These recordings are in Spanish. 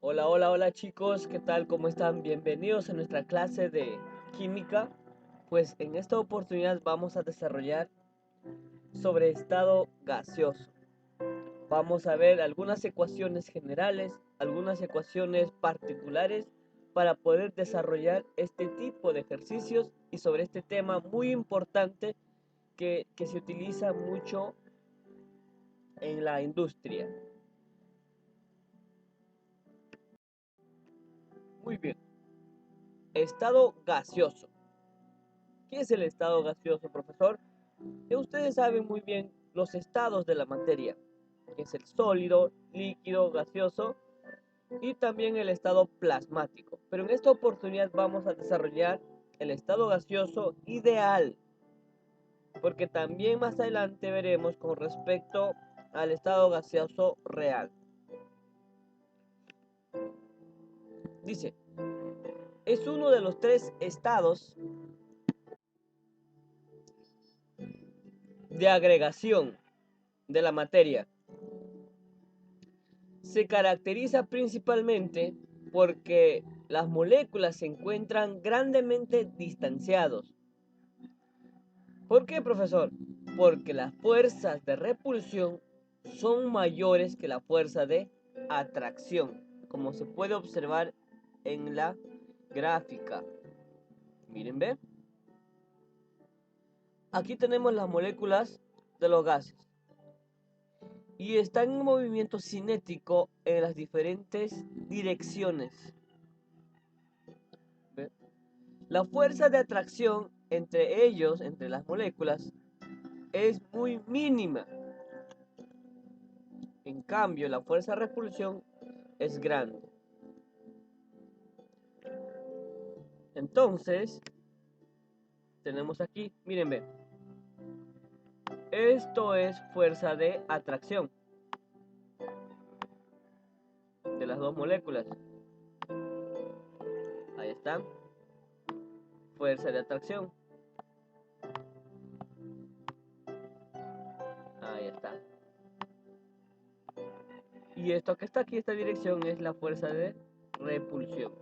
Hola, hola, hola chicos, ¿qué tal? ¿Cómo están? Bienvenidos a nuestra clase de química. Pues en esta oportunidad vamos a desarrollar sobre estado gaseoso. Vamos a ver algunas ecuaciones generales, algunas ecuaciones particulares para poder desarrollar este tipo de ejercicios y sobre este tema muy importante que se utiliza mucho en la industria. Muy bien, estado gaseoso. ¿Qué es el estado gaseoso, profesor? Que ustedes saben muy bien los estados de la materia, que es el sólido, líquido, gaseoso y también el estado plasmático. Pero en esta oportunidad vamos a desarrollar el estado gaseoso ideal, porque también más adelante veremos con respecto al estado gaseoso real. Dice, es uno de los tres estados de agregación de la materia. Se caracteriza principalmente porque las moléculas se encuentran grandemente distanciados. ¿Por qué, profesor? Porque las fuerzas de repulsión son mayores que la fuerza de atracción, como se puede observar en la gráfica. Miren, ¿ve? Aquí tenemos las moléculas de los gases y están en movimiento cinético en las diferentes direcciones. ¿Ve? La fuerza de atracción entre ellos, entre las moléculas, es muy mínima. En cambio, la fuerza de repulsión es grande. Entonces, tenemos aquí, miren, ve, esto es fuerza de atracción de las dos moléculas. Ahí está, fuerza de atracción. Ahí está. Y esto que está aquí, esta dirección, es la fuerza de repulsión.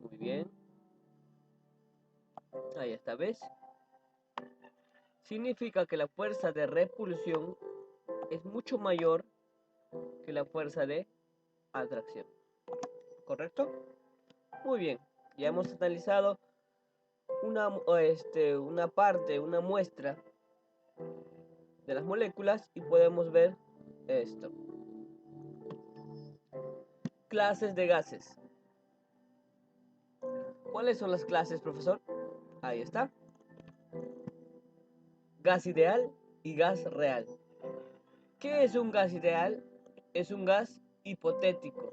Muy bien. Ahí está, ¿ves? Significa que la fuerza de repulsión es mucho mayor que la fuerza de atracción. ¿Correcto? Muy bien. Ya hemos analizado una parte, una muestra de las moléculas y podemos ver esto. Clases de gases. ¿Cuáles son las clases, profesor? Ahí está. Gas ideal y gas real. ¿Qué es un gas ideal? Es un gas hipotético,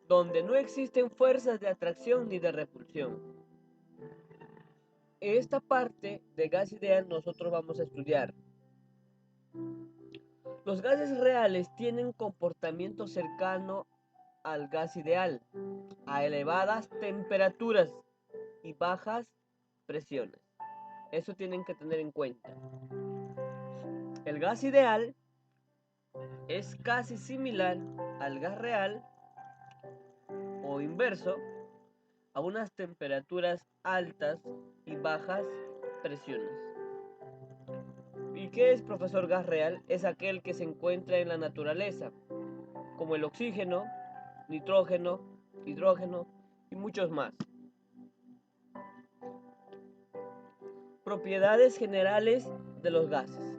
donde no existen fuerzas de atracción ni de repulsión. Esta parte de gas ideal nosotros vamos a estudiar. Los gases reales tienen comportamiento cercano al gas ideal, a elevadas temperaturas y bajas presiones. Eso tienen que tener en cuenta. El gas ideal es casi similar al gas real o inverso a unas temperaturas altas y bajas presiones. ¿Y qué es, profesor, gas real? Es aquel que se encuentra en la naturaleza, como el oxígeno, nitrógeno, hidrógeno y muchos más. Propiedades generales de los gases.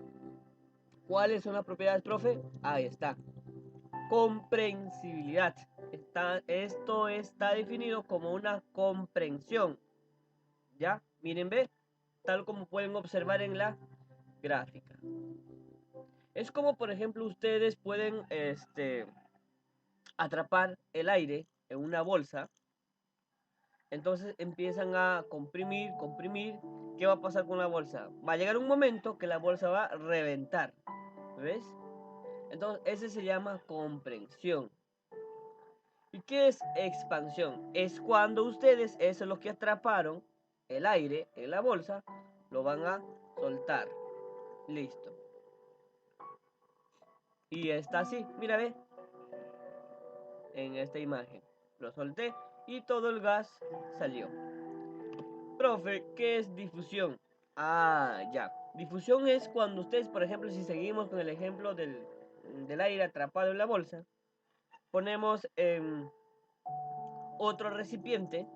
¿Cuáles son las propiedades, profe? Ahí está. Comprensibilidad. Esto está definido como una comprensión. ¿Ya? Miren, ve, tal como pueden observar en la gráfica. Es como, por ejemplo, ustedes pueden atrapar el aire en una bolsa. Entonces empiezan a comprimir, comprimir. ¿Qué va a pasar con la bolsa? Va a llegar un momento que la bolsa va a reventar. ¿Ves? Entonces ese se llama comprensión. ¿Y qué es expansión? Es cuando ustedes, eso es lo que atraparon, el aire en la bolsa, lo van a soltar. Listo. Y está así, mira, ve. en esta imagen. Lo solté y todo el gas salió. Profe, ¿qué es difusión? Ah, ya. Difusión es cuando ustedes, por ejemplo, si seguimos con el ejemplo del aire atrapado en la bolsa, ponemos otro recipiente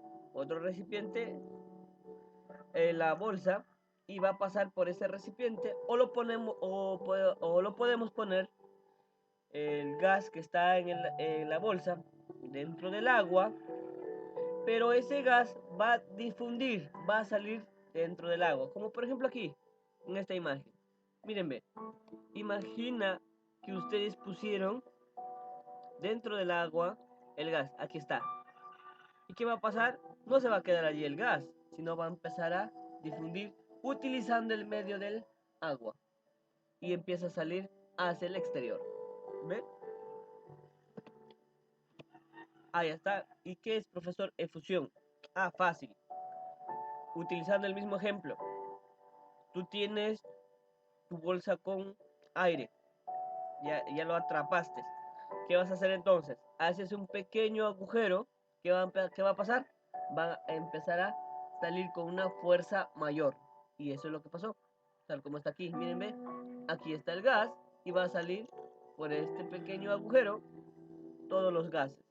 en la bolsa y va a pasar por ese recipiente, o lo ponemos o lo podemos poner el gas que está en la bolsa dentro del agua, pero ese gas va a difundir, va a salir dentro del agua, como por ejemplo aquí en esta imagen. Miren, ve, imagina que ustedes pusieron dentro del agua el gas, aquí está. ¿Y qué va a pasar? No se va a quedar allí el gas, sino va a empezar a difundir utilizando el medio del agua y empieza a salir hacia el exterior. ¿Ven? Ahí está. ¿Y qué es, profesor? Efusión. Ah, fácil. Utilizando el mismo ejemplo. Tú tienes tu bolsa con aire. Ya lo atrapaste. ¿Qué vas a hacer entonces? Haces un pequeño agujero. ¿Qué va a pasar? Va a empezar a salir con una fuerza mayor. Y eso es lo que pasó. Tal como está aquí. Miren, ve. Aquí está el gas y va a salir por este pequeño agujero todos los gases.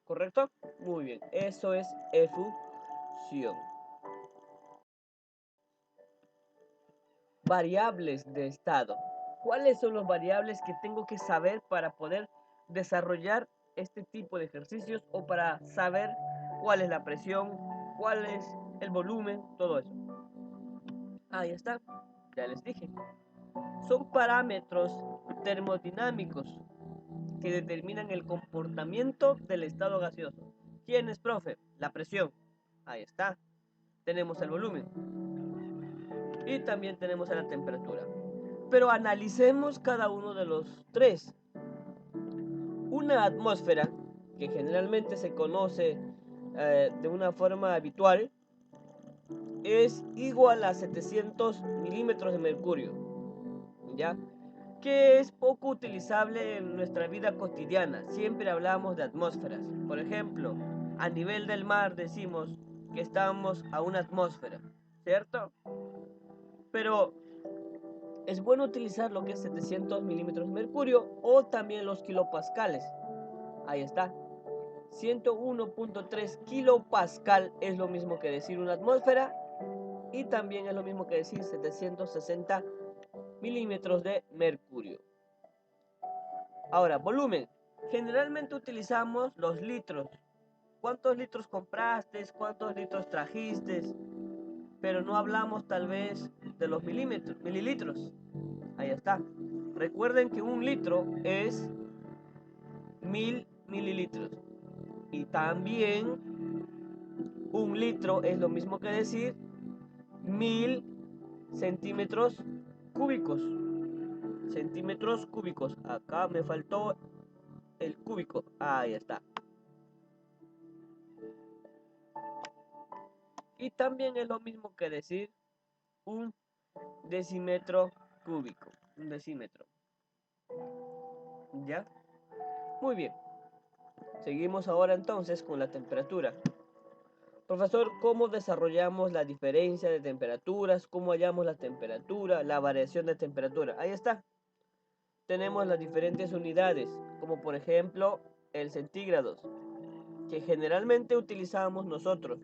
¿Correcto? Muy bien. Eso es efusión. Variables de estado. ¿Cuáles son las variables que tengo que saber para poder desarrollar este tipo de ejercicios o para saber cuál es la presión, cuál es el volumen, todo eso? Ahí está, ya les dije. Son parámetros termodinámicos que determinan el comportamiento del estado gaseoso. ¿Quién es, profe? La presión. Ahí está. Tenemos el volumen. Y también tenemos la temperatura. Pero analicemos cada uno de los tres. Una atmósfera, que generalmente se conoce de una forma habitual, es igual a 700 milímetros de mercurio, ¿ya? Que es poco utilizable en nuestra vida cotidiana. Siempre hablamos de atmósferas. Por ejemplo, a nivel del mar decimos que estamos a una atmósfera, ¿cierto? Pero es bueno utilizar lo que es 700 milímetros de mercurio o también los kilopascales. Ahí está. 101.3 kilopascal es lo mismo que decir una atmósfera y también es lo mismo que decir 760 milímetros de mercurio. Ahora, volumen. Generalmente utilizamos los litros. ¿Cuántos litros compraste? ¿Cuántos litros trajiste? Pero no hablamos tal vez de los mililitros. Ahí está. Recuerden que un litro es 1000 mililitros. Y también un litro es lo mismo que decir 1000 centímetros cúbicos. Centímetros cúbicos. Acá me faltó el cúbico. Ahí está. Y también es lo mismo que decir un decímetro cúbico. Un decímetro. ¿Ya? Muy bien. Seguimos ahora entonces con la temperatura. Profesor, ¿cómo desarrollamos la diferencia de temperaturas? ¿Cómo hallamos la temperatura? La variación de temperatura. Ahí está. Tenemos las diferentes unidades, como por ejemplo el centígrados, que generalmente utilizamos nosotros,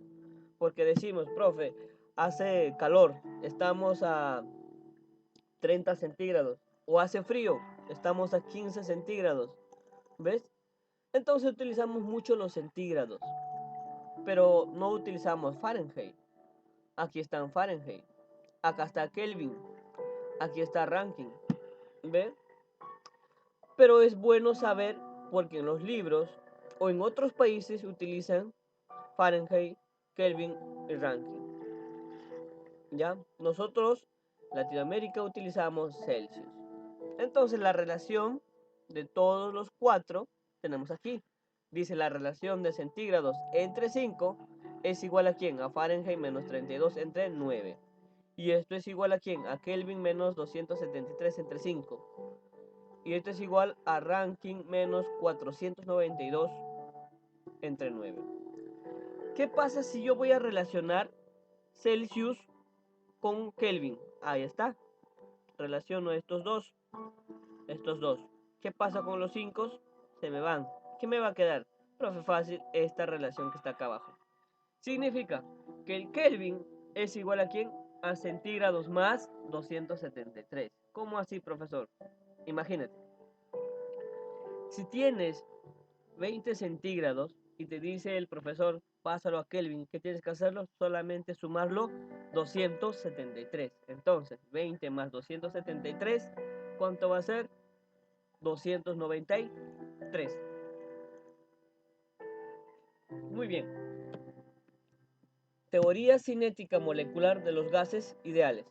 porque decimos, profe, hace calor, estamos a 30 centígrados, o hace frío, estamos a 15 centígrados, ¿ves? Entonces utilizamos mucho los centígrados, pero no utilizamos Fahrenheit. Aquí están Fahrenheit, acá está Kelvin, aquí está Rankine, ¿ves? Pero es bueno saber porque en los libros o en otros países utilizan Fahrenheit, Kelvin y Rankine. ¿Ya? Nosotros, Latinoamérica, utilizamos Celsius. Entonces la relación de todos los cuatro tenemos aquí. Dice la relación de centígrados entre 5 es igual a ¿quién? A Fahrenheit menos 32 entre 9. Y esto es igual a ¿quién? A Kelvin menos 273 entre 5. y esto es igual a ranking menos 492 entre 9. ¿Qué pasa si yo voy a relacionar Celsius con Kelvin? Ahí está. Relaciono estos dos. ¿Qué pasa con los 5? Se me van. ¿Qué me va a quedar? Profe, fácil, esta relación que está acá abajo. Significa que el Kelvin es igual a ¿quién? A centígrados más 273. ¿Cómo así, profesor? Imagínate. Si tienes 20 centígrados y te dice el profesor, pásalo a Kelvin, ¿qué tienes que hacerlo? Solamente sumarlo 273. Entonces, 20 más 273, ¿cuánto va a ser? 293. Muy bien. Teoría cinética molecular de los gases ideales.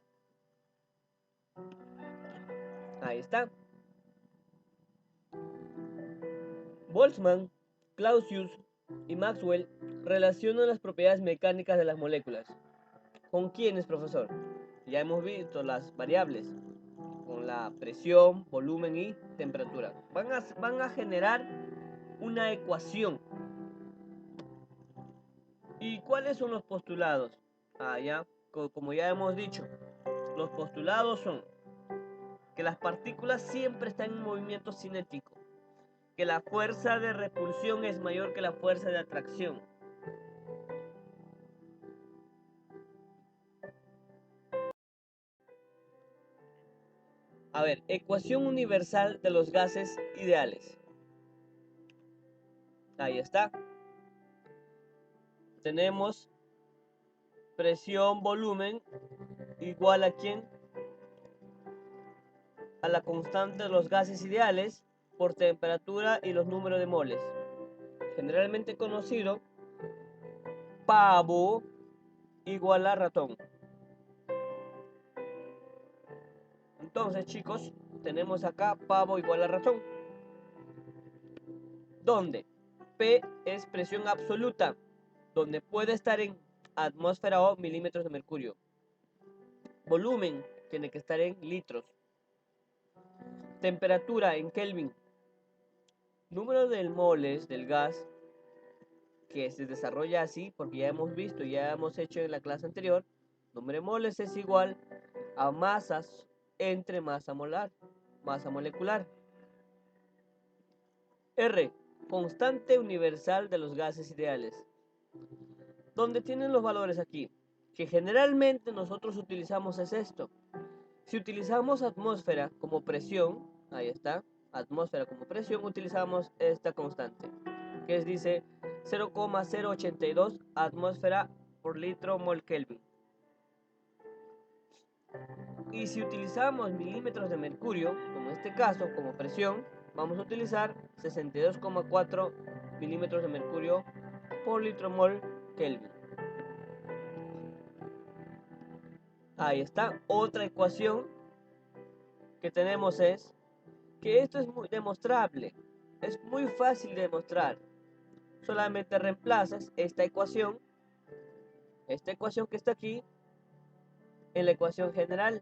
Ahí está. Boltzmann, Clausius y Maxwell relacionan las propiedades mecánicas de las moléculas. ¿Con quiénes, profesor? Ya hemos visto las variables, con la presión, volumen y temperatura. Van a generar una ecuación. ¿Y cuáles son los postulados? Como ya hemos dicho, los postulados son que las partículas siempre están en movimiento cinético, que la fuerza de repulsión es mayor que la fuerza de atracción. A ver, ecuación universal de los gases ideales. Ahí está. Tenemos presión, volumen, igual a ¿quién? A la constante de los gases ideales por temperatura y los números de moles. Generalmente conocido, pavo igual a ratón. Entonces, chicos, tenemos acá pavo igual a ratón. Donde P es presión absoluta, donde puede estar en atmósfera o milímetros de mercurio. Volumen tiene que estar en litros. Temperatura en Kelvin. Número de moles del gas que se desarrolla así, porque ya hemos visto, ya hemos hecho en la clase anterior, número de moles es igual a masas entre masa molecular. R, constante universal de los gases ideales. ¿Dónde tienen los valores aquí? Que generalmente nosotros utilizamos es esto. Si utilizamos atmósfera como presión, ahí está, atmósfera como presión, utilizamos esta constante, que dice 0,082 atmósfera por litro mol Kelvin. Y si utilizamos milímetros de mercurio, como en este caso, como presión, vamos a utilizar 62,4 milímetros de mercurio por litro mol Kelvin. Ahí está, otra ecuación que tenemos es que esto es muy demostrable, es muy fácil de demostrar. Solamente reemplazas esta ecuación que está aquí, en la ecuación general.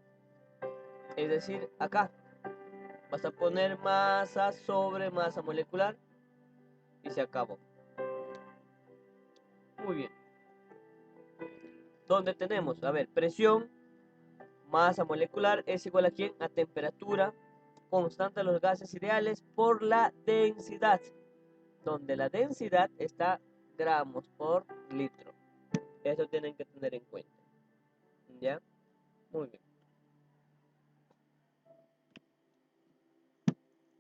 Es decir, acá vas a poner masa sobre masa molecular y se acabó. Muy bien. ¿Dónde tenemos? A ver, presión, masa molecular es igual a ¿quién? A temperatura constante de los gases ideales por la densidad, donde la densidad está gramos por litro. Eso tienen que tener en cuenta. ¿Ya? Muy bien.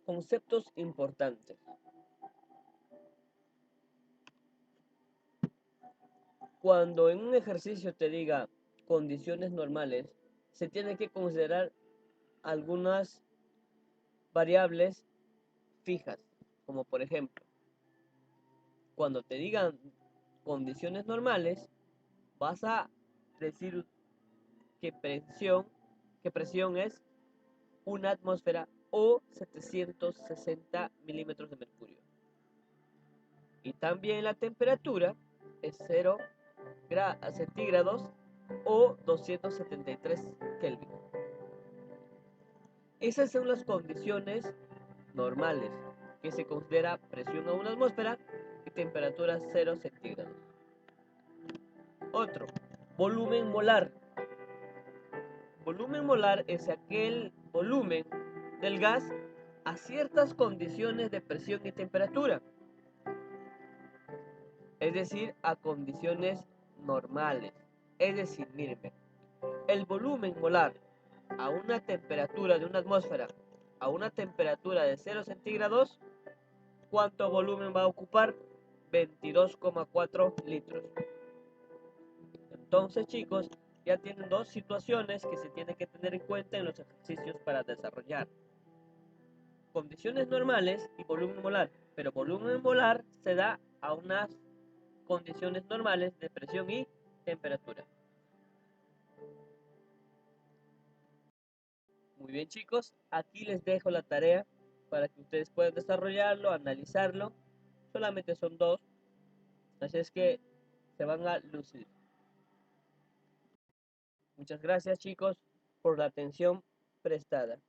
Conceptos importantes. Cuando en un ejercicio te diga condiciones normales, se tiene que considerar algunas variables fijas, como por ejemplo, cuando te digan condiciones normales, vas a decir que presión es una atmósfera o 760 milímetros de mercurio. Y también la temperatura es 0 centígrados o 273 Kelvin. Esas son las condiciones normales, que se considera presión a una atmósfera y temperatura 0 centígrados. Otro, volumen molar. Volumen molar es aquel volumen del gas a ciertas condiciones de presión y temperatura, es decir, a condiciones normales. Es decir, mírenme, el volumen molar a una temperatura de una atmósfera a una temperatura de 0 centígrados, ¿cuánto volumen va a ocupar? 22,4 litros. Entonces, chicos, ya tienen dos situaciones que se tienen que tener en cuenta en los ejercicios para desarrollar. Condiciones normales y volumen molar, pero volumen molar se da a unas condiciones normales de presión y temperatura. Muy bien, chicos, aquí les dejo la tarea para que ustedes puedan desarrollarlo, analizarlo. Solamente son dos, así es que se van a lucir. Muchas gracias, chicos, por la atención prestada.